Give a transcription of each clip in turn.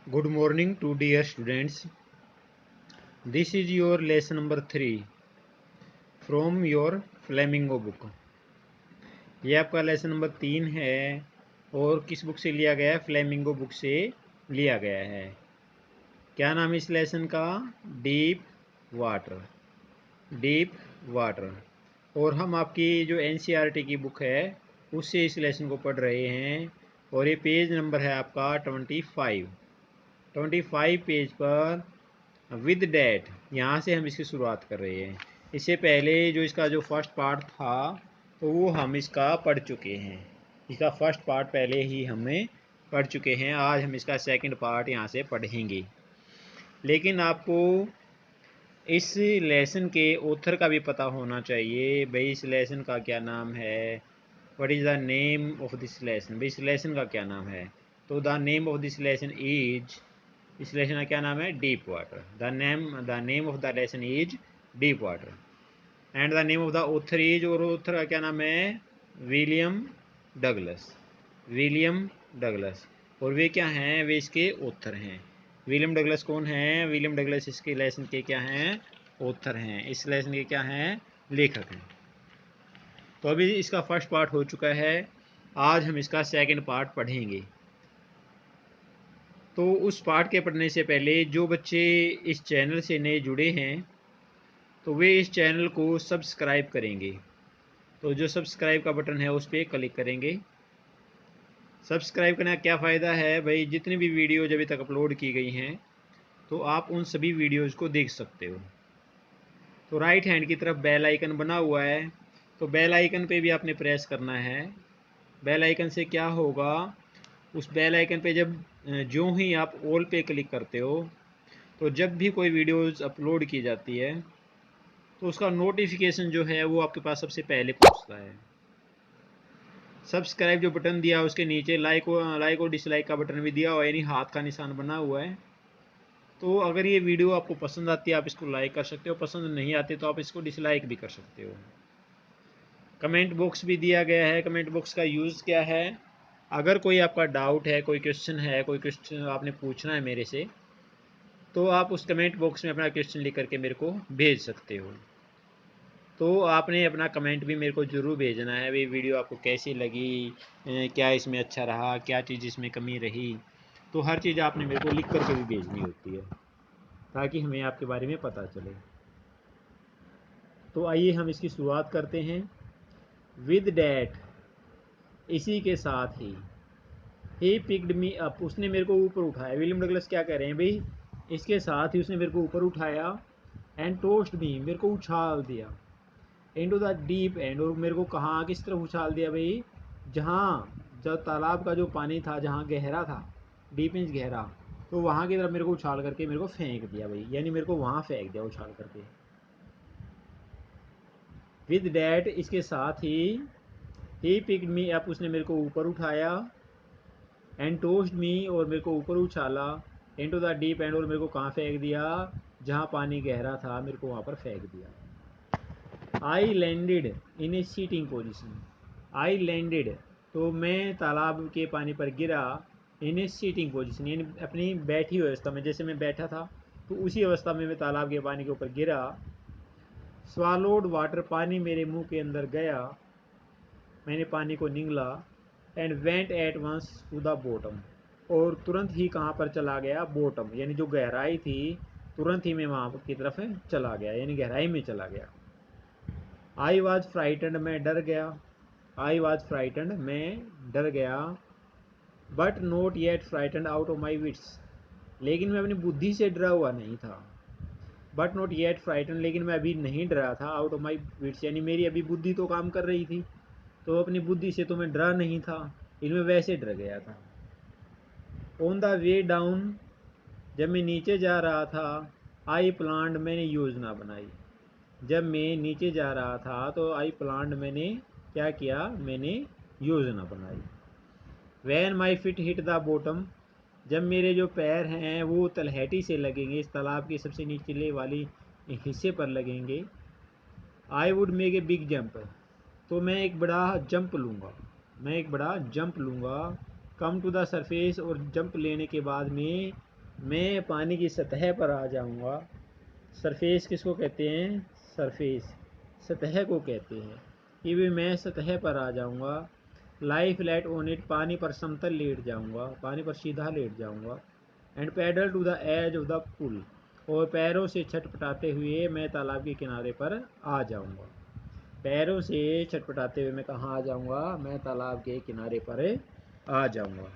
Good morning to dear students. This is your lesson number 3 from your Flamingo book. ये आपका lesson number 3 है और किस book से लिया गया है? फ्लेमिंगो बुक से लिया गया है। क्या नाम है इस लेसन का? Deep water. Deep water. और हम आपकी जो एनसीईआरटी की बुक है उससे इस लेसन को पढ़ रहे हैं और ये पेज नंबर है आपका 25 पेज पर विद डैट यहाँ से हम इसकी शुरुआत कर रहे हैं। इससे पहले जो इसका जो फर्स्ट पार्ट था तो वो हम इसका पढ़ चुके हैं। इसका फर्स्ट पार्ट पहले ही हमें पढ़ चुके हैं। आज हम इसका सेकंड पार्ट यहाँ से पढ़ेंगे। लेकिन आपको इस लेसन के ऑथर का भी पता होना चाहिए। भाई इस लेसन का क्या नाम है? What is the name of this lesson? भाई इस लेसन का क्या नाम है? तो the name of this lesson is, इस लेसन का क्या नाम है? Deep water. The name of the lesson is deep water and the name of the author is, और ऑथर का क्या नाम है? William Douglas. William Douglas. और वे क्या हैं? वे इसके ऑथर हैं। विलियम डगलस कौन है? विलियम डगलस इसके लेसन के क्या हैं? ऑथर हैं। इस लेसन के क्या हैं? लेखक हैं। तो अभी इसका फर्स्ट पार्ट हो चुका है। आज हम इसका सेकंड पार्ट पढ़ेंगे। तो उस पार्ट के पढ़ने से पहले जो बच्चे इस चैनल से नए जुड़े हैं तो वे इस चैनल को सब्सक्राइब करेंगे। तो जो सब्सक्राइब का बटन है उस पर क्लिक करेंगे। सब्सक्राइब करने का क्या फ़ायदा है? भाई जितनी भी वीडियो अभी तक अपलोड की गई हैं तो आप उन सभी वीडियोज़ को देख सकते हो। तो राइट हैंड की तरफ बेल आइकन बना हुआ है, तो बेल आइकन पे भी आपने प्रेस करना है। बेल आइकन से क्या होगा? उस बेल आइकन पे जब जो ही आप ऑल पे क्लिक करते हो तो जब भी कोई वीडियोज़ अपलोड की जाती है तो उसका नोटिफिकेशन जो है वो आपके पास सबसे पहले पहुंचता है। सब्सक्राइब जो बटन दिया है उसके नीचे लाइक और डिसलाइक का बटन भी दिया हुआ है, यानी हाथ का निशान बना हुआ है। तो अगर ये वीडियो आपको पसंद आती है आप इसको लाइक कर सकते हो, पसंद नहीं आती तो आप इसको डिसलाइक भी कर सकते हो। कमेंट बॉक्स भी दिया गया है। कमेंट बॉक्स का यूज़ क्या है? अगर कोई आपका डाउट है, कोई क्वेश्चन है, कोई क्वेश्चन आपने पूछना है मेरे से, तो आप उस कमेंट बॉक्स में अपना क्वेश्चन लिख करके मेरे को भेज सकते हो। तो आपने अपना कमेंट भी मेरे को ज़रूर भेजना है। भाई वीडियो आपको कैसी लगी, क्या इसमें अच्छा रहा, क्या चीज़ इसमें कमी रही, तो हर चीज़ आपने मेरे को लिख करके भी भेजनी होती है ताकि हमें आपके बारे में पता चले। तो आइए हम इसकी शुरुआत करते हैं। विद डैट, इसी के साथ ही पिक्ड मी अप, उसने मेरे को ऊपर उठाया। विलियम डगलस क्या कह रहे हैं भाई? इसके साथ ही उसने मेरे को ऊपर उठाया एंड टोस्ट मी, मेरे को उछाल दिया इनटू द डीप एंड, और मेरे को कहाँ किस तरफ उछाल दिया भाई? जहाँ जब तालाब का जो पानी था जहाँ गहरा था, डीप मीन्स गहरा, तो वहाँ की तरफ मेरे को उछाल करके मेरे को फेंक दिया भाई, यानी मेरे को वहाँ फेंक दिया उछाल करके। विद डैट, इसके साथ ही पिक्ड मी अप, उसने मेरे को ऊपर उठाया एंड टोस्ट मी, और मेरे को ऊपर उछाला इनटू द डीप एंड, और मेरे को कहाँ फेंक दिया? जहाँ पानी गहरा था मेरे को वहाँ पर फेंक दिया। I landed in a sitting position. I landed, तो मैं तालाब के पानी पर गिरा इन ए सीटिंग पोजिशन, यानी अपनी बैठी हुई अवस्था में, जैसे मैं बैठा था तो उसी अवस्था में मैं तालाब के पानी के ऊपर गिरा। स्वालोड वाटर, पानी मेरे मुंह के अंदर गया, मैंने पानी को निगला and went at once to the bottom, और तुरंत ही कहाँ पर चला गया? बॉटम, यानी जो गहराई थी, तुरंत ही मैं वहाँ की तरफ चला गया, यानी गहराई में चला गया। आई वॉज फ्राइटेंड, मैं डर गया। आई वॉज फ्राइटेंड, मैं डर गया। But not yet frightened out of my wits, लेकिन मैं अपनी बुद्धि से डरा हुआ नहीं था। बट नॉट येट फ्राइटेंड, लेकिन मैं अभी नहीं डरा था। आउट ऑफ माई विट्स, यानी मेरी अभी बुद्धि तो काम कर रही थी, तो अपनी बुद्धि से तो मैं डरा नहीं था, इनमें वैसे डर गया था। ऑन द वे डाउन, जब मैं नीचे जा रहा था, आई प्लान्ड, मैंने योजना बनाई। जब मैं नीचे जा रहा था तो आई प्लान्ड, मैंने क्या किया? मैंने योजना बनाई। When my fit hit the bottom, जब मेरे जो पैर हैं वो तलहटी से लगेंगे, इस तालाब के सबसे निचले वाली हिस्से पर लगेंगे, I would make a big jump, तो मैं एक बड़ा जंप लूँगा, मैं एक बड़ा जंप लूँगा। कम टू द सरफेस, और जंप लेने के बाद में मैं पानी की सतह पर आ जाऊंगा। सरफेस किसको कहते हैं? सरफेस सतह को कहते हैं कि भी मैं सतह पर आ जाऊंगा। लाई फ्लैट ऑन इट, पानी पर समतल लेट जाऊंगा, पानी पर सीधा लेट जाऊंगा। And paddle to the edge of the pool, और पैरों से छटपटाते हुए मैं तालाब के किनारे पर आ जाऊंगा। पैरों से छटपटाते हुए मैं कहाँ आ जाऊंगा? मैं तालाब के किनारे पर आ जाऊंगा।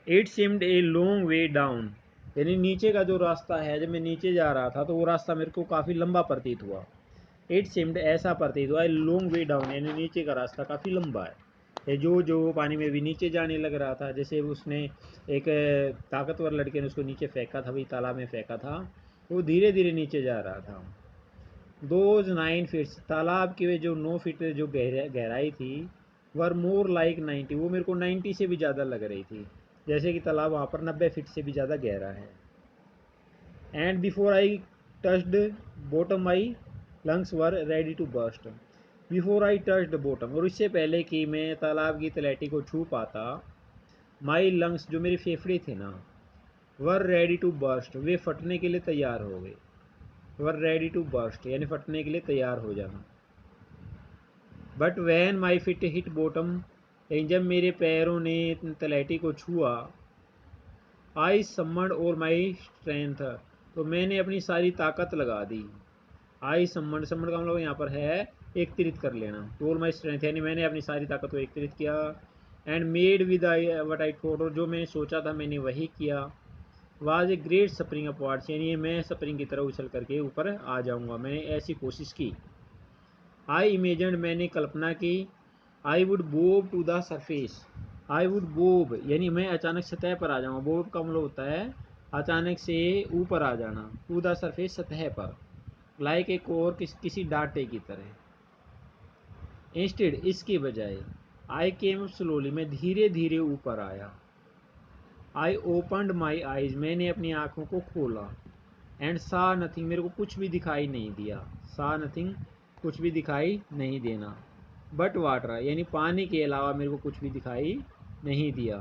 It seemed a long way down, यानी नीचे का जो रास्ता है, जब मैं नीचे जा रहा था तो वो रास्ता मेरे को काफ़ी लंबा प्रतीत हुआ। इट सीम्ड, ऐसा प्रतीत हुआ, ए लॉन्ग वे डाउन, यानी नीचे का रास्ता काफ़ी लंबा है। ये जो पानी में भी नीचे जाने लग रहा था, जैसे उसने एक ताकतवर लड़के ने उसको नीचे फेंका था, वही तालाब में फेंका था, वो धीरे धीरे नीचे जा रहा था। दोज 9 फीट्स, तालाब की जो 9 फीट जो गहराई थी, वर मोर लाइक 90, वो मेरे को 90 से भी ज़्यादा लग रही थी, जैसे कि तालाब वहाँ पर 90 फीट से भी ज़्यादा गहरा है। And before I touched bottom, my lungs were ready to burst. Before I touched bottom, और इससे पहले कि मैं तालाब की तलहटी को छू पाता, माई लंग्स, जो मेरे फेफड़े थे ना, वर रेडी टू बर्स्ट, वे फटने के लिए तैयार हो गए। वर रेडी टू बर्स्ट यानी फटने के लिए तैयार हो जाना। But when my fit hit bottom, लेकिन जब मेरे पैरों ने तलहटी को छुआ, आई समड और माई स्ट्रेंथ, तो मैंने अपनी सारी ताकत लगा दी। आई समड, समड का मतलब यहाँ पर है एकत्रित कर लेना, और माई स्ट्रेंथ यानी मैंने अपनी सारी ताकत को एकत्रित किया। And made with I what I thought, और जो मैंने सोचा था मैंने वही किया। Was a great spring upwards, यानी मैं स्प्रिंग की तरह उछल करके ऊपर आ जाऊंगा, मैंने ऐसी कोशिश की। आई इमेजिन, मैंने कल्पना की। I would bob to the surface, I would bob यानी मैं अचानक सतह पर आ जाऊंगा। बोब का मतलब होता है अचानक से ऊपर आ जाना, टू द सरफेस सतह पर, लाइक एक और किसी डांटे की तरह। इंस्टेड, इसके बजाय, आई केम स्लोली, मैं धीरे धीरे ऊपर आया। आई ओपनड माई आइज, मैंने अपनी आंखों को खोला। एंड सा नथिंग, मेरे को कुछ भी दिखाई नहीं दिया। सा नथिंग, कुछ भी दिखाई नहीं देना। बट वाटर यानी पानी के अलावा मेरे को कुछ भी दिखाई नहीं दिया।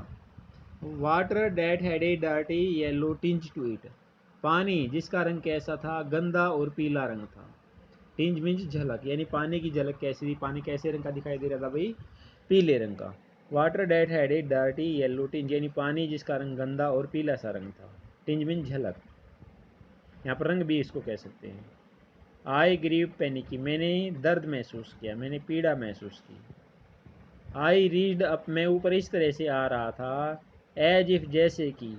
Water that had a dirty yellow tinge to it, पानी जिसका रंग कैसा था? गंदा और पीला रंग था। टिंज मीन्स झलक, यानी पानी की झलक कैसी थी? पानी कैसे रंग का दिखाई दे रहा था भाई? पीले रंग का। Water that had a dirty yellow tinge, यानी पानी जिसका रंग गंदा और पीला सा रंग था। टिंज मीन्स झलक, यहाँ पर रंग भी इसको कह सकते हैं। आई ग्रीव पैनिकी, मैंने दर्द महसूस किया, मैंने पीड़ा महसूस की। आई रीड अप, मैं ऊपर इस तरह से आ रहा था, एज इफ, जैसे कि,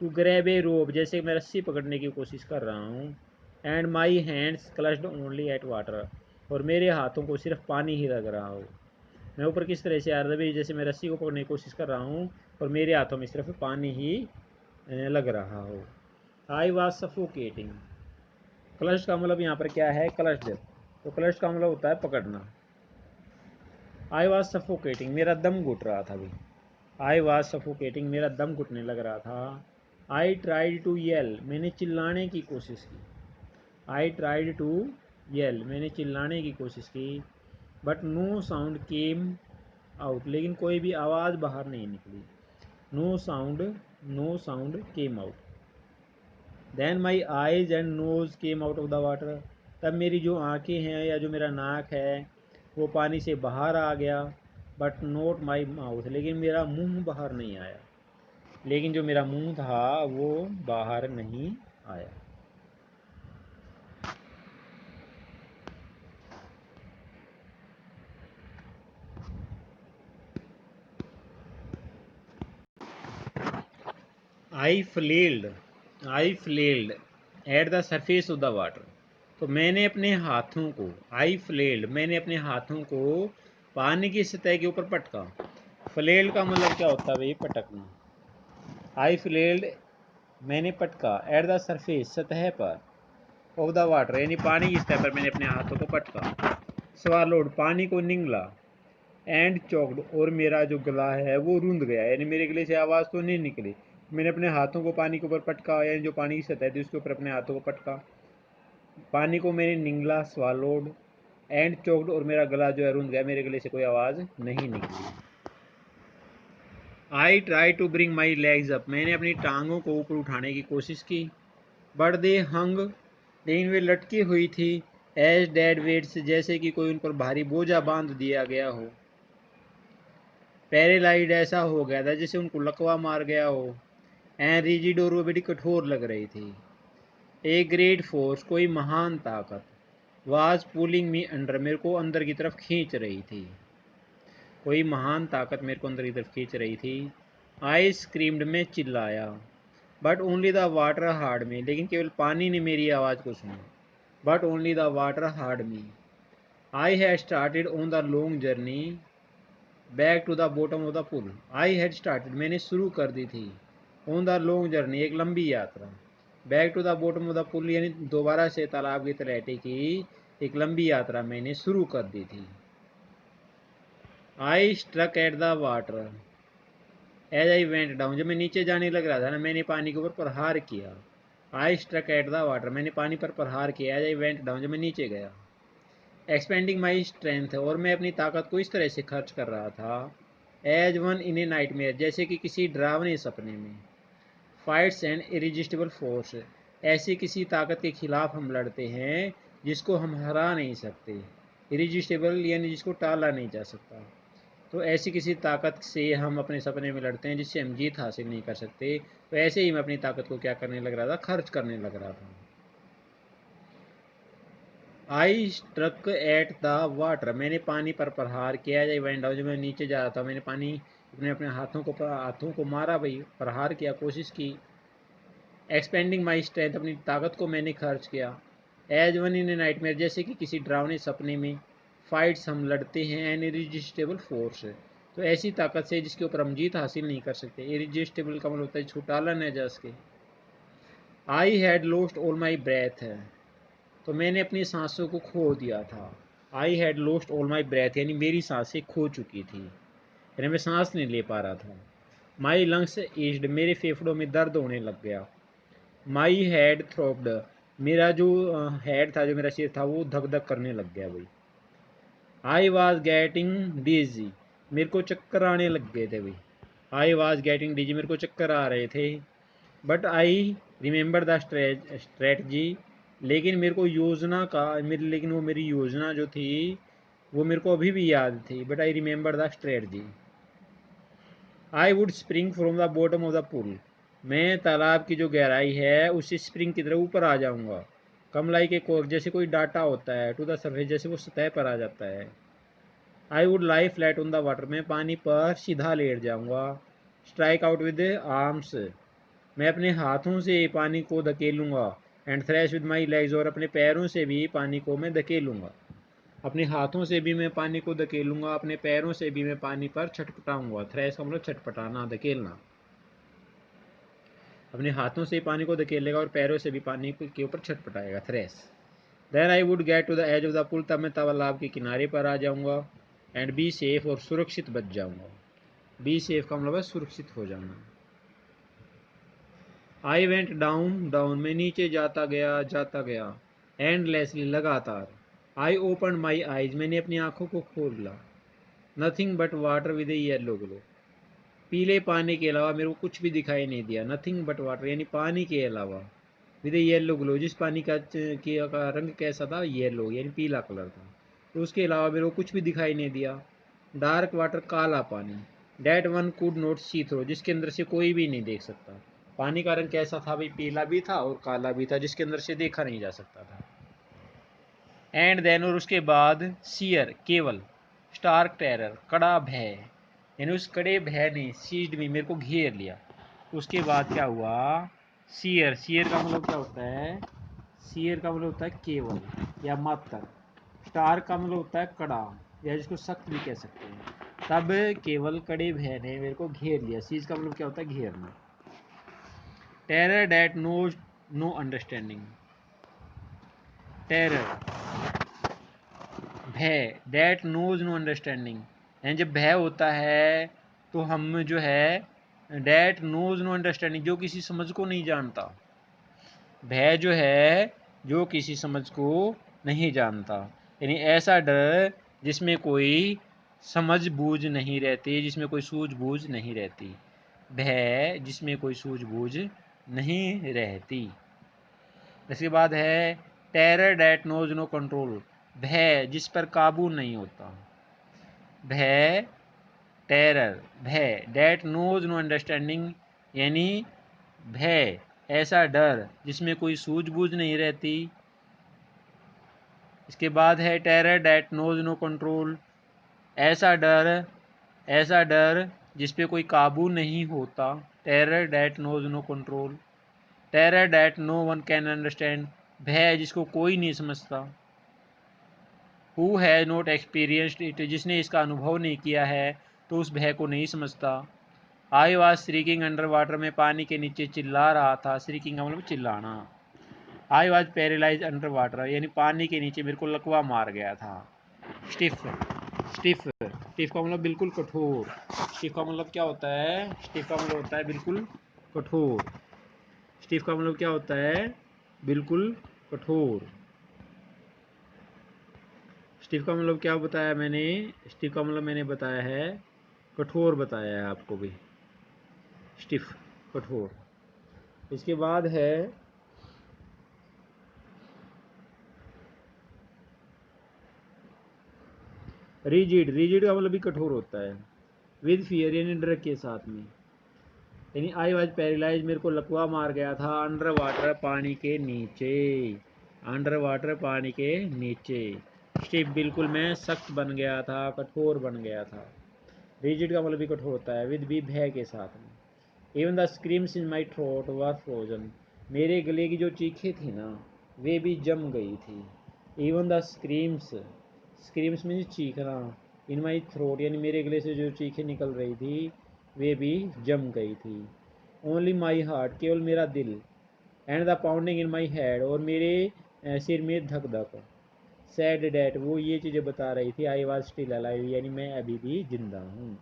टू ग्रैब ए रोप, जैसे मैं रस्सी पकड़ने की कोशिश कर रहा हूँ। And my hands clutched only at water, और मेरे हाथों को सिर्फ पानी ही लग रहा हो। मैं ऊपर किस तरह से आ रहा था भाई? जैसे मैं रस्सी को पकड़ने की कोशिश कर रहा हूँ और मेरे हाथों में सिर्फ पानी ही लग रहा हो। आई वॉज सफोकेटिंग, क्लच्ड का मतलब यहाँ पर क्या है? क्लच्ड, तो क्लच्ड का मतलब होता है पकड़ना। आई वॉज सफोकेटिंग, मेरा दम घुट रहा था भाई। आई वॉज सफोकेटिंग, मेरा दम घुटने लग रहा था। आई ट्राइड टू येल, मैंने चिल्लाने की कोशिश की। आई ट्राइड टू येल, मैंने चिल्लाने की कोशिश की। But no sound came out, लेकिन कोई भी आवाज़ बाहर नहीं निकली। No sound, no sound came out. Then my eyes and nose came out of the water, तब मेरी जो आँखें हैं या जो मेरा नाक है वो पानी से बाहर आ गया। बट नोट माई माउथ, लेकिन मेरा मुंह बाहर नहीं आया, लेकिन जो मेरा मुंह था वो बाहर नहीं आया। I flailed at the surface of the water, तो मैंने अपने हाथों को, आई फ्लेल्ड, मैंने अपने हाथों को पानी की सतह के ऊपर पटका। फ्लेल्ड का मतलब क्या होता है भाई? पटकना। आई फ्लेल्ड, मैंने पटका, एट द सरफेस, सतह पर, ऑफ द वाटर यानी पानी की सतह पर मैंने अपने हाथों को पटका। स्वालोड, पानी को निगला। एंड चोक्ड, और मेरा जो गला है वो रुंध गया, यानी मेरे गले से आवाज़ तो नहीं निकली। मैंने अपने हाथों को पानी के ऊपर पटका, यानी जो पानी की सतह थी उसके ऊपर अपने हाथों को पटका। पानी को मैंने निगला, स्वालोड। एंड चोक्ड, और मेरा गला जो है रुंध गया, मेरे गले से कोई आवाज़ नहीं निकली। I try to bring my legs up, मैंने अपनी टांगों को ऊपर उठाने की कोशिश की। बट दे हंग, लेकिन वे लटकी हुई थी। एज डेड वेट्स, जैसे कि कोई उन पर भारी बोझा बांध दिया गया हो। पैरालाइड, ऐसा हो गया था जैसे उनको लकवा मार गया हो। एंड रिजिड, और वो बड़ी कठोर लग रही थी। ए ग्रेट फोर्स, कोई महान ताकत। वाज पुलिंग मी अंडर, मेरे को अंदर की तरफ खींच रही थी। कोई महान ताकत मेरे को अंदर की तरफ खींच रही थी। आई स्क्रीम्ड, में चिल्लाया। But only the water heard me, लेकिन केवल पानी ने मेरी आवाज़ को सुना। But only the water heard me. I had started on the long journey back to the bottom of the pool. I had started, मैंने शुरू कर दी थी। ऑन द लॉन्ग जर्नी, एक लंबी यात्रा। Back to the bottom of the pool, यानी दोबारा से तालाब की तलहटी की एक लंबी यात्रा मैंने शुरू कर दी थी। I struck at the water as I went down, जब मैं नीचे जाने लग रहा था ना, मैंने पानी के ऊपर प्रहार किया। I struck at the water, मैंने पानी पर प्रहार किया। एज आई वेंट डाउन, जब मैं नीचे गया। एक्सपेंडिंग माई स्ट्रेंथ, और मैं अपनी ताकत को इस तरह से खर्च कर रहा था। As one in a nightmare, जैसे कि किसी डरावने सपने में। फाइट्स एंड इरिजिस्टिबल फोर्स, ऐसी किसी ताकत के खिलाफ हम लड़ते हैं जिसको हम हरा नहीं सकते। इरिजिस्टिबल यानी जिसको टाला नहीं जा सकता। तो ऐसी किसी ताकत से हम अपने सपने में लड़ते हैं जिससे हम जीत हासिल नहीं कर सकते। तो ऐसे ही मैं अपनी ताकत को क्या करने लग रहा था, खर्च करने लग रहा था। I struck at the water, मैंने पानी पर प्रहार किया। जब वेंट डाउन, जब मैं नीचे जा रहा था, मैंने पानी अपने अपने हाथों को मारा भाई, प्रहार किया, कोशिश की। एक्सपेंडिंग माई स्ट्रेंथ, अपनी ताकत को मैंने खर्च किया। As one in a nightmare, जैसे कि किसी डरावने सपने में। फाइट्स, हम लड़ते हैं। एन इरिजिस्टेबल फोर्स, तो ऐसी ताकत से जिसके ऊपर हम जीत हासिल नहीं कर सकते। इरिजिस्टेबल का मतलब होता है छुटाला न जा सके। I had lost all my breath, तो मैंने अपनी सांसों को खो दिया था। I had lost all my breath, यानी मेरी सांसें खो चुकी थी, यानी मैं सांस नहीं ले पा रहा था। माई लंग्स ईज्ड, मेरे फेफड़ों में दर्द होने लग गया। माई हेड थ्रोप्ड, मेरा जो हेड था, जो मेरा सिर था, वो धक धक करने लग गया भाई। आई वॉज गेटिंग डिजी, मेरे को चक्कर आने लग गए थे भाई। आई वॉज गेटिंग डिजी, मेरे को चक्कर आ रहे थे। But I remember the strategy, लेकिन मेरे को योजना का लेकिन वो मेरी योजना जो थी वो मेरे को अभी भी याद थी। But I remember the strategy. I would spring from the bottom of the pool, मैं तालाब की जो गहराई है उससे स्प्रिंग की तरह ऊपर आ जाऊंगा। कमलाई के कोर, जैसे कोई डाटा होता है। टू द सरफेस, जैसे वो सतह पर आ जाता है। I would lie flat on the water, मैं पानी पर सीधा लेट जाऊंगा। स्ट्राइक आउट विद आर्म्स, मैं अपने हाथों से पानी को धकेलूंगा। And thrash with my legs, और अपने पैरों से भी पानी को मैं धकेलूंगा। अपने हाथों से भी मैं पानी को धकेलूंगा, अपने पैरों से भी मैं पानी पर छटपटाऊंगा। थ्रैश का मतलब छटपटाना, धकेलना। अपने हाथों से पानी को धकेलेगा और पैरों से भी पानी के ऊपर छटपटाएगा, thrash. Then I would get to the edge of the pool, तब मैं तालाब के किनारे पर आ जाऊंगा। एंड बी सेफ, और सुरक्षित बच जाऊंगा। बी सेफ का मतलब है सुरक्षित हो जाना। आई वेंट डाउन डाउन, मैं नीचे जाता गया। एंडलेसली, लगातार। आई ओपन माई आईज, मैंने अपनी आंखों को खोला। Nothing but water with A yellow glow, पीले पानी के अलावा मेरे को कुछ भी दिखाई नहीं दिया। नथिंग बट वाटर, यानी पानी के अलावा। विद येलो ग्लो, जिस पानी का रंग कैसा था, येलो यानी पीला कलर था। तो उसके अलावा मेरे को कुछ भी दिखाई नहीं दिया। डार्क वाटर, काला पानी। That one could not see through, जिसके अंदर से कोई भी नहीं देख सकता। पानी का रंग कैसा था भाई, पीला भी था और काला भी था, जिसके अंदर से देखा नहीं जा सकता था। एंड देन, और उसके बाद, सियर, केवल। स्टार्क टेरर, कड़ा भय, यानी उस कड़े भय ने सीज्ड मी, मेरे को घेर लिया। उसके बाद क्या हुआ, सियर, सियर का मतलब क्या होता है, सियर का मतलब होता है केवल या मात्र। स्टार का मतलब होता है कड़ा, या जिसको सख्त भी कह सकते हैं। तब केवल कड़े भय ने मेरे को घेर लिया। सीज का मतलब क्या होता है, घेरना। Terror that knows no understanding, terror, भय, डैट नोज नो अंडरस्टैंडिंग, यानी जब भय होता है तो हम जो है, डैट नोज नो अंडरस्टैंडिंग, जो किसी समझ को नहीं जानता। भय जो है जो किसी समझ को नहीं जानता, यानी ऐसा डर जिसमें कोई समझ बूझ नहीं रहती, जिसमें कोई सूझबूझ नहीं रहती। भय, जिसमें कोई सूझबूझ नहीं रहती। इसके बाद है terror that knows no control. भय, जिस पर काबू नहीं होता। भय, टेरर, भय, डैट नोज नो अंडरस्टैंडिंग, यानी भय, ऐसा डर जिसमें कोई सूझबूझ नहीं रहती। इसके बाद है terror that knows no control. ऐसा डर जिस पे कोई काबू नहीं होता। Terror that knows no control. Terror that no one can understand. भय, जिसको कोई नहीं समझता। Who has not experienced it, जिसने इसका अनुभव नहीं किया है तो उस भय को नहीं समझता। I was shrieking under water, में पानी के नीचे चिल्ला रहा था। श्रीकिंग का मतलब चिल्लाना। I was paralyse under water, यानी पानी के नीचे मेरे को लकवा मार गया था। स्टिफ, स्टिफ, स्टिफ का मतलब बिल्कुल कठोर। स्टिफ का मतलब क्या होता है? स्टिफ का मतलब होता है बिल्कुल कठोर। स्टिफ का मतलब क्या होता है? बिल्कुल कठोर। स्टिफ का मतलब क्या बताया मैंने? स्टिफ का मतलब मैंने बताया है कठोर, बताया है आपको भी। स्टिफ, कठोर। इसके बाद है रिजिड। रिजिड का मतलब भी कठोर होता है। विद फियर, यानी डर के साथ में। यानी आई वाज पैरालाइज, मेरे को लकवा मार गया था। अंडर वाटर, पानी के नीचे। अंडर वाटर, पानी के नीचे। स्टिफ, बिल्कुल मैं सख्त बन गया था, कठोर बन गया था। रिजिड का मतलब भी कठोर होता है। विद भी, भय के साथ में। Even the screams in my throat were frozen, मेरे गले की जो चीखें थी ना वे भी जम गई थी। Even the screams, screams mean चीखना। इन माई थ्रोट, यानी मेरे गले से जो चीखें निकल रही थी वे भी जम गई थी। ओनली माई हार्ट, केवल मेरा दिल। And the pounding in my head, और मेरे सिर में धक धक। सैड डैट, वो ये चीज़ें बता रही थी। आई वॉज स्टिल अलाइव, यानी मैं अभी भी जिंदा हूँ।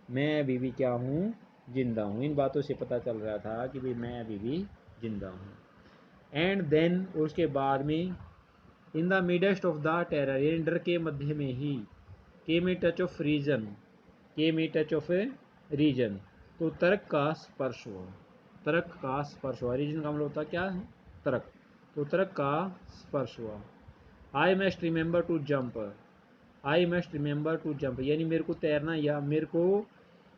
मैं अभी भी क्या हूँ? जिंदा हूँ। इन बातों से पता चल रहा था कि भाई मैं अभी भी जिंदा हूँ। एंड देन, उसके बाद में, in the midst of the terror, यानी डर के मध्य में ही, के में टच ऑफ रीजन, के में टच ऑफ रीजन, तो तर्क का स्पर्श हुआ। तर्क का स्पर्श हुआ। रीजन का मतलब होता क्या है? तर्क। तो तर्क का स्पर्श हुआ। I must remember to jump, I must remember to jump, यानी मेरे को तैरना या मेरे को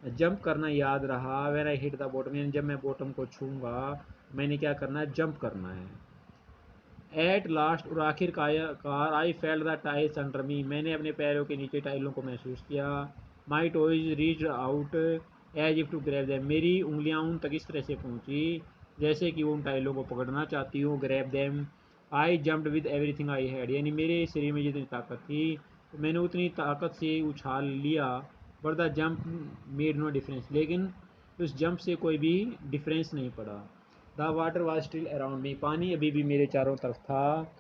जंप करना याद रहा। When I hit the bottom, यानी जब मैं बॉटम को छूंगा मैंने क्या करना है? जंप करना है। एट लास्ट, और आखिरकार, I felt the tiles under me, मैंने अपने पैरों के नीचे टाइलों को महसूस किया। My toes reach out as if to grab them, मेरी उंगलियां उन तक इस तरह से पहुंची जैसे कि वो उन टाइलों को पकड़ना चाहती हूँ। Grab them. I jumped with everything I had, यानी मेरे शरीर में जितनी ताकत थी तो मैंने उतनी ताकत से उछाल लिया। But the jump made no difference, लेकिन उस जंप से कोई भी डिफरेंस नहीं पड़ा। The water was still around me, पानी अभी भी मेरे चारों तरफ था।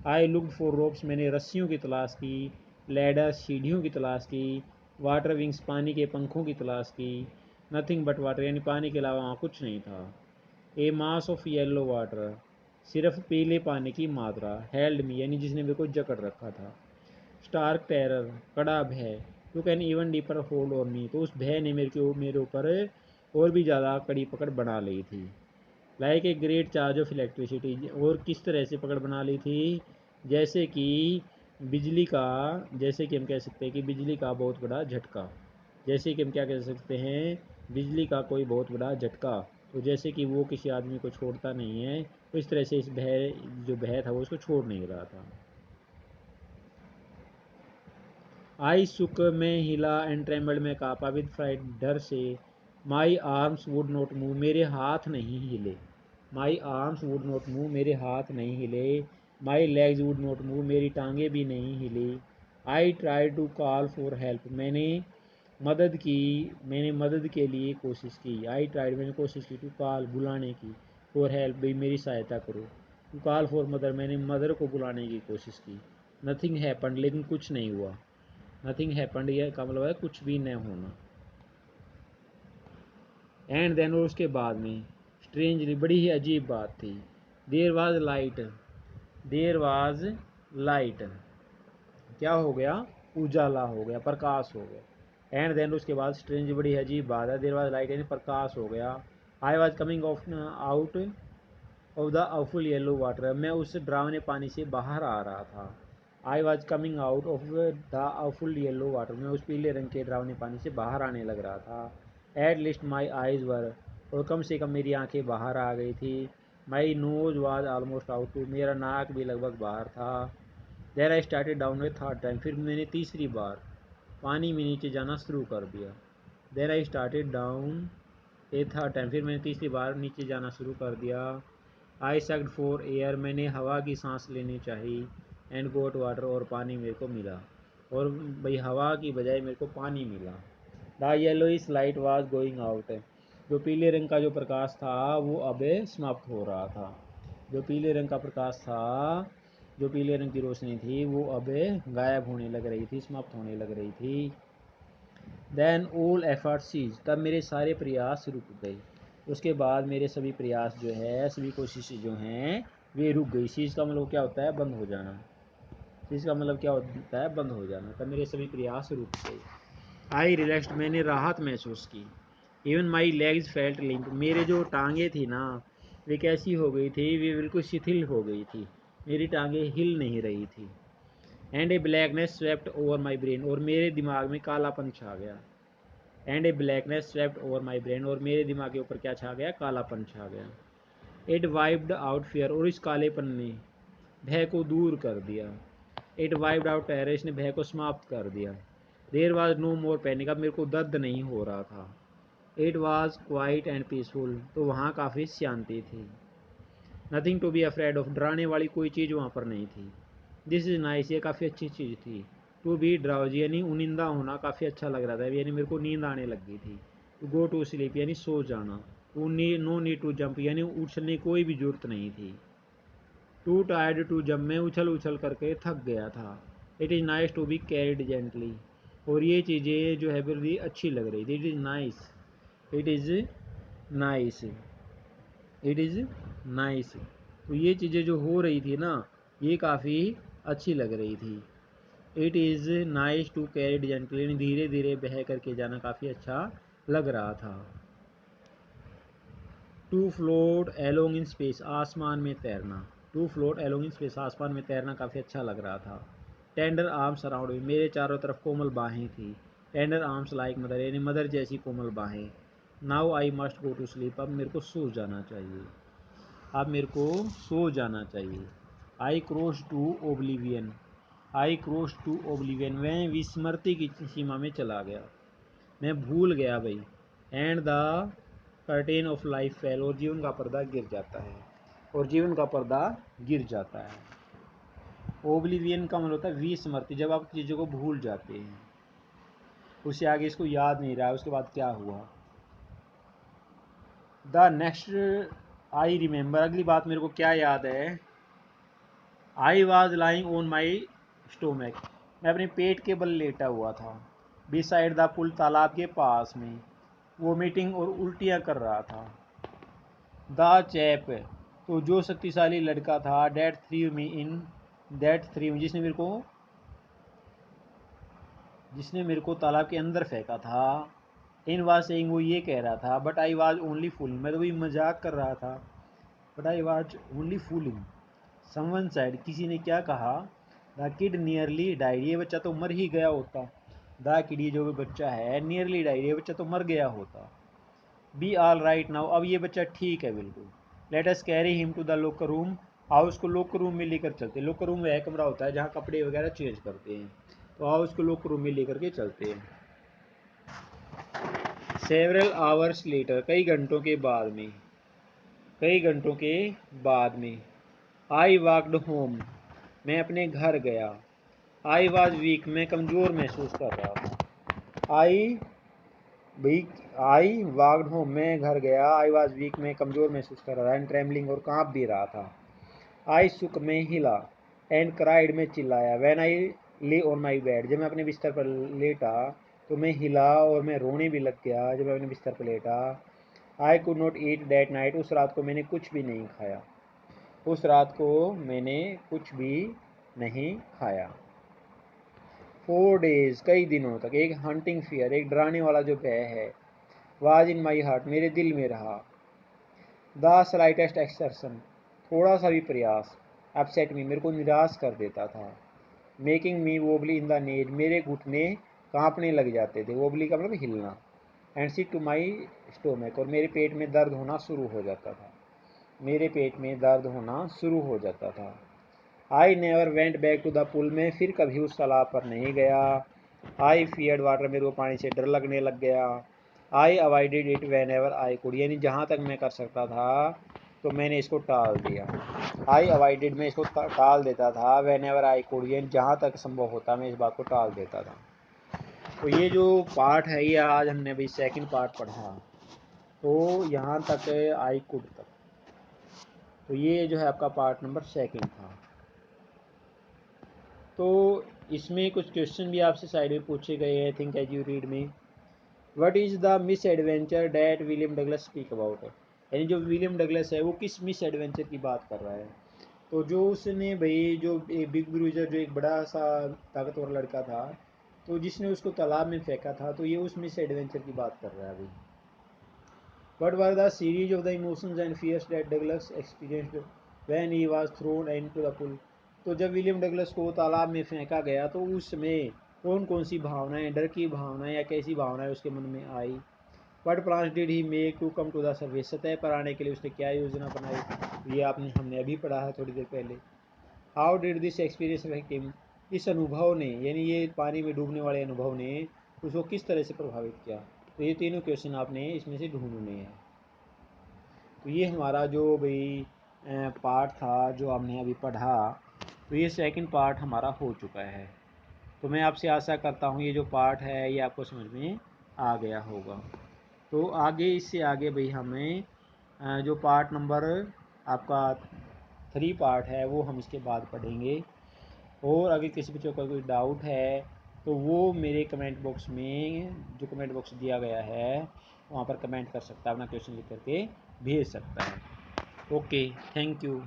आई लुकड फॉर रोप्स, मैंने रस्सियों की तलाश की। लैडर, सीढ़ियों की तलाश की। वाटर विंग्स, पानी के पंखों की तलाश की। नथिंग बट वाटर, यानी पानी के अलावा वहाँ कुछ नहीं था। ए मास ऑफ येलो वाटर, सिर्फ पीले पानी की मात्रा। हेल्ड मी, यानी जिसने मेरे को जकड़ रखा था। स्टार्क टेरर, कड़ा भय। Took an even deeper hold on me, तो उस भय ने मेरे ऊपर और भी ज़्यादा कड़ी पकड़ बना ली थी। Like a great charge of electricity, और किस तरह से पकड़ बना ली थी? जैसे कि बिजली का, जैसे कि हम कह सकते हैं कि बिजली का बहुत बड़ा झटका। जैसे कि हम क्या कह सकते हैं? बिजली का कोई बहुत बड़ा झटका। तो जैसे कि वो किसी आदमी को छोड़ता नहीं है, तो इस तरह से इस भय, जो भय था वो उसको छोड़ नहीं रहा था। आई सुक, में हिला। एंड ट्रेम्बल्ड, में कांपा। विद फ्राइट, डर से। My arms would not move, मेरे हाथ नहीं हिले। My arms would not move, मेरे हाथ नहीं हिले। My legs would not move, मेरी टांगें भी नहीं हिली। I try to call for help, मैंने मदद के लिए कोशिश की। आई ट्राइड, मैंने कोशिश की। टू कॉल, बुलाने की। फॉर हेल्प, भाई मेरी सहायता करो। टू कॉल फॉर मदर, मैंने मदर को बुलाने की कोशिश की। नथिंग हैपन्ड, लेकिन कुछ नहीं हुआ। नथिंग हैपन्ड, यह का मतलब है कुछ भी न होना। एंड देन, और उसके बाद में, स्ट्रेंजली, बड़ी ही अजीब बात थी। There was light, there was light, क्या हो गया? उजाला हो गया, प्रकाश हो गया। एंड देन उसके बाद स्ट्रेंज बड़ी अजीब बात है, देर वॉज लाइट यानी प्रकाश हो गया। I was coming off out of the awful yellow water, मैं उस डरावने पानी से बाहर आ रहा था। I was coming out of the awful yellow water, मैं उस पीले रंग के डरावने पानी से बाहर आने लग रहा था। एट लिस्ट माई आइज़ वर, और कम से कम मेरी आंखें बाहर आ गई थी। My nose was almost out, मेरा नाक भी लगभग बाहर था। There I started down a third time, फिर मैंने तीसरी बार पानी में नीचे जाना शुरू कर दिया। There I started down a third time, फिर मैंने तीसरी बार नीचे जाना शुरू कर दिया। आई सक्ड फॉर एयर, मैंने हवा की सांस लेनी चाहिए। एंड गोट वाटर, और पानी मेरे को मिला, और भाई हवा की बजाय मेरे को पानी मिला। The yellowish light was going out, जो पीले रंग का जो प्रकाश था वो अब समाप्त हो रहा था। जो पीले रंग का प्रकाश था, जो पीले रंग की रोशनी थी वो अब गायब होने लग रही थी, समाप्त होने लग रही थी। देन ऑल एफर्ट सीज, तब मेरे सारे प्रयास रुक गए। उसके बाद मेरे सभी प्रयास जो है, सभी कोशिशें जो हैं वे रुक गई। सीज का मतलब क्या होता है? बंद हो जाना। सीज का मतलब क्या होता है? बंद हो जाना। तब मेरे सभी प्रयास रुक गए। आई रिलैक्स्ड, मैंने राहत महसूस की। Even my legs felt link, मेरे जो टांगे थी ना वे कैसी हो गई थी? वे बिल्कुल शिथिल हो गई थी, मेरी टांगे हिल नहीं रही थी। And A blackness swept over my brain, और मेरे दिमाग में कालापन छा गया। And A blackness swept over my brain, और मेरे दिमाग के ऊपर क्या छा गया? कालापन छा गया। इट वाइप्ड आउट फियर, और इस कालेपन ने भय को दूर कर दिया। इट वाइप्ड आउट टेरर, इसने भय को समाप्त कर दिया। There was no more panic, अब मेरे को दर्द नहीं हो रहा था। It was quiet and peaceful, तो वहाँ काफ़ी शांति थी। Nothing to be afraid of, डराने वाली कोई चीज़ वहाँ पर नहीं थी। दिस इज़ नाइस, ये काफ़ी अच्छी चीज़ थी। टू बी ड्राउजी, यानी उनिंदा होना काफ़ी अच्छा लग रहा था, यानी मेरे को नींद आने लग गई थी। टू गो टू स्लीप, यानी सो जाना। नो नीड टू जंप, यानी उछलने की कोई भी जरूरत नहीं थी। टू टायर्ड टू जंप, मैं उछल उछल करके थक गया था। It is nice to be carried gently, और ये चीज़ें जो है बड़ी अच्छी लग रही थी। It is nice, it is nice, it is nice, तो ये चीज़ें जो हो रही थी ना ये काफ़ी अच्छी लग रही थी। It is nice to carried gently, धीरे धीरे बह करके जाना काफ़ी अच्छा लग रहा था। To float along in space, आसमान में तैरना। To float along in space, आसमान में तैरना काफ़ी अच्छा लग रहा था। टेंडर आर्म्स अराउंड मी, मेरे चारों तरफ कोमल बाहें थी। टेंडर आर्म्स लाइक मदर, यानी मदर जैसी कोमल बाहें। Now I must go to sleep, अब मेरे को सो जाना चाहिए, अब मेरे को सो जाना चाहिए। I cross to oblivion, I cross to oblivion, मैं विस्मृति की सीमा में चला गया, मैं भूल गया भाई। And the curtain of life fail, और जीवन का पर्दा गिर जाता है, और जीवन का पर्दा गिर जाता है। ओब्लिवियन का मतलब होता है विस्मृति, जब आप चीज़ों को भूल जाते हैं, उससे आगे इसको याद नहीं रहा उसके बाद क्या हुआ। द नेक्स्ट आई रिमेंबर, अगली बात मेरे को क्या याद है? I was lying on my stomach, मैं अपने पेट के बल लेटा हुआ था। बिसाइड द पुल, तालाब के पास में। वोमिटिंग, और उल्टियाँ कर रहा था। द चैप, तो जो शक्तिशाली लड़का था। डेट थ्री मी इन, डेट थ्री मी, जिसने मेरे को तालाब के अंदर फेंका था। इन वाज सेइंग, वो ये कह रहा था। But I was only fooling, मैं तो वही मजाक कर रहा था। But I was only fooling. Someone side, किसी ने क्या कहा? द किड नियरली डाइड, ये बच्चा तो मर ही गया होता। द किड, ये जो भी बच्चा है, नियरली डाइड, ये बच्चा तो मर गया होता। बी ऑल राइट नाउ, अब ये बच्चा ठीक है बिल्कुल। Let us carry him to the locker room, आओ उसको लोकर रूम में लेकर चलते हैं। लोकर रूम वह कमरा होता है जहाँ कपड़े वगैरह चेंज करते हैं, तो आओ उसको लोकर रूम में लेकर के चलते हैं। सेवरल आवर्स लेटर, कई घंटों के बाद में, कई घंटों के बाद में। आई वॉकड होम, मैं अपने घर गया। आई वॉज वीक, मैं कमज़ोर महसूस कर रहा था। आई वॉकड होम, मैं घर गया। आई वॉज वीक, मैं कमज़ोर महसूस कर रहा था। एंड ट्रेमलिंग, और काँप भी रहा था। आई सुक, मैं हिला। एंड क्राइड, में चिल्लाया। वैन आई ले ऑन माई बेड, जब मैं अपने बिस्तर पर लेटा तो मैं हिला और मैं रोने भी लग गया जब मैं अपने बिस्तर पर लेटा। I could not eat that night, उस रात को मैंने कुछ भी नहीं खाया, उस रात को मैंने कुछ भी नहीं खाया। 4 डेज कई दिनों तक एक हंटिंग फियर एक डराने वाला जो भय है वाज इन माई हार्ट मेरे दिल में रहा। द स्लाइटेस्ट एक्सर्शन थोड़ा सा भी प्रयास अपसेट मी मेरे को निराश कर देता था। Making me wobbly in the need मेरे घुटने कांपने लग जाते थे। वोबली का मतलब हिलना। And sick to my stomach और मेरे पेट में दर्द होना शुरू हो जाता था। मेरे पेट में दर्द होना शुरू हो जाता था। I never went back to the pool में फिर कभी उस तालाब पर नहीं गया। आई फियर्ड वाटर मेरे को पानी से डर लगने लग गया। I avoided it whenever I could यानी जहाँ तक मैं कर सकता था तो मैंने इसको टाल दिया। आई अवॉइडेड में इसको टाल देता था। वैन एवर आई कुड यानी जहाँ तक संभव होता मैं इस बात को टाल देता था। तो ये जो पार्ट है ये आज हमने अभी सेकंड पार्ट पढ़ा। तो यहाँ तक आई कुड तक। तो ये जो है आपका पार्ट नंबर सेकंड था। तो इसमें कुछ क्वेश्चन भी आपसे साइड में पूछे गए हैं। थिंक एज यू रीड में what is the miss adventure that William Douglas speak about यानी जो विलियम डगलस है वो किस मिस एडवेंचर की बात कर रहा है। तो जो उसने भाई जो एक बिग ब्रूजर जो एक बड़ा सा ताकतवर लड़का था तो जिसने उसको तालाब में फेंका था तो ये उस मिस एडवेंचर की बात कर रहा है अभी। What were the series of the emotions and fears that Douglas experienced when he was thrown into the pool? तो जब विलियम डगलस को तालाब में फेंका गया तो उस समय कौन कौन सी भावनाएं डर की भावनाएं या कैसी भावनाएं उसके मन में आई। What plans did he make to come to the surface? सतह पर आने के लिए उसने क्या योजना बनाई ये हमने अभी पढ़ा है थोड़ी देर पहले। How did this experience affect him? इस अनुभव ने यानी ये पानी में डूबने वाले अनुभव ने उसको किस तरह से प्रभावित किया। तो ये तीनों क्वेश्चन आपने इसमें से ढूंढने हैं। तो ये हमारा जो भाई पार्ट था जो हमने अभी पढ़ा तो ये सेकंड पार्ट हमारा हो चुका है। तो मैं आपसे आशा करता हूँ ये जो पार्ट है ये आपको समझ में आ गया होगा। तो आगे इससे आगे भाई हमें जो पार्ट नंबर आपका 3 पार्ट है वो हम इसके बाद पढ़ेंगे। और अगर किसी बच्चों का कोई डाउट है तो वो मेरे कमेंट बॉक्स में जो कमेंट बॉक्स दिया गया है वहाँ पर कमेंट कर सकता है अपना क्वेश्चन लिख करके भेज सकता है। Okay thank you.